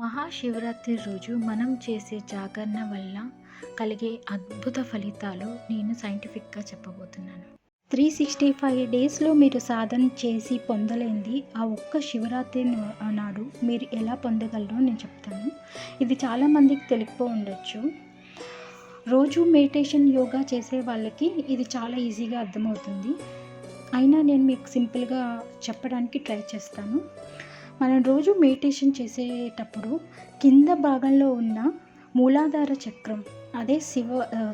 మహాశివరాత్రి రోజు మనం చేసే జాగరణ వల్ల కలిగే అద్భుత ఫలితాలు నేను సైంటిఫిక్గా చెప్పబోతున్నాను. 365 డేస్లో మీరు సాధన చేసి పొందలేనిది ఆ ఒక్క శివరాత్రి నాడు మీరు ఎలా పొందగలరో నేను చెప్తాను. ఇది చాలామందికి తెలియకపో ఉండొచ్చు. రోజు మెడిటేషన్ యోగా చేసే వాళ్ళకి ఇది చాలా ఈజీగా అర్థమవుతుంది. అయినా నేను మీకు సింపుల్గా చెప్పడానికి ట్రై చేస్తాను. మనం రోజు మెడిటేషన్ చేసేటప్పుడు కింద భాగంలో ఉన్న మూలాధార చక్రం, అదే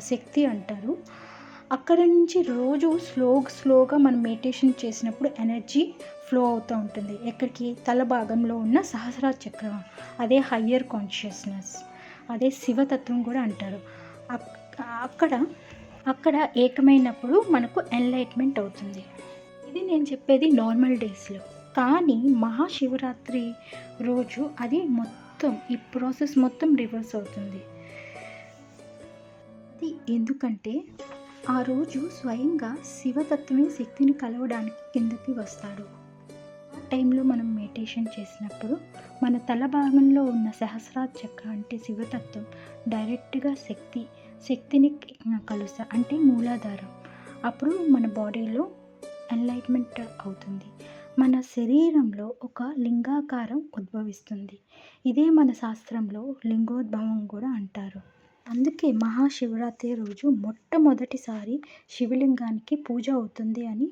శక్తి అంటారు. అక్కడ నుంచి రోజు స్లోగా మనం మెడిటేషన్ చేసినప్పుడు ఎనర్జీ ఫ్లో అవుతూ ఉంటుంది. ఎక్కడికి? తల భాగంలో ఉన్న సహస్రార చక్రం, అదే హయ్యర్ కాన్షియస్నెస్, అదే శివతత్వం కూడా అంటారు. అక్కడ అక్కడ ఏకమైనప్పుడు మనకు ఎన్లైట్మెంట్ అవుతుంది. ఇది నేను చెప్పేది నార్మల్ డేస్లో. కానీ మహాశివరాత్రి రోజు అది మొత్తం ఈ ప్రాసెస్ మొత్తం రివర్స్ అవుతుంది. అది ఎందుకంటే ఆ రోజు స్వయంగా శివతత్వమే శక్తిని కలవడానికి కిందకి వస్తాడు. ఆ టైంలో మనం మెడిటేషన్ చేసినప్పుడు మన తల భాగంలో ఉన్న సహస్రార చక్రం అంటే శివతత్వం డైరెక్ట్గా శక్తిని కలుస్తా అంటే మూలాధారం. అప్పుడు మన బాడీలో ఎన్లైట్మెంట్ అవుతుంది. మన శరీరంలో ఒక లింగాకారం ఉద్భవిస్తుంది. ఇదే మన శాస్త్రంలో లింగోద్భవం కూడా అంటారు. అందుకే మహాశివరాత్రి రోజు మొట్టమొదటిసారి శివలింగానికి పూజ అవుతుంది అని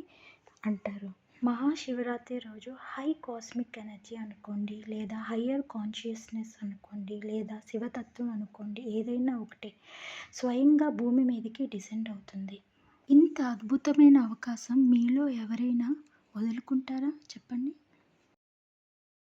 అంటారు. మహాశివరాత్రి రోజు హై కాస్మిక్ ఎనర్జీ అనుకోండి, లేదా హయ్యర్ కాన్షియస్నెస్ అనుకోండి, లేదా శివతత్వం అనుకోండి, ఏదైనా ఒకటే స్వయంగా భూమి మీదకి డిసెండ్ అవుతుంది. ఇంత అద్భుతమైన అవకాశం మీలో ఎవరైనా వదులుకుంటారా చెప్పండి?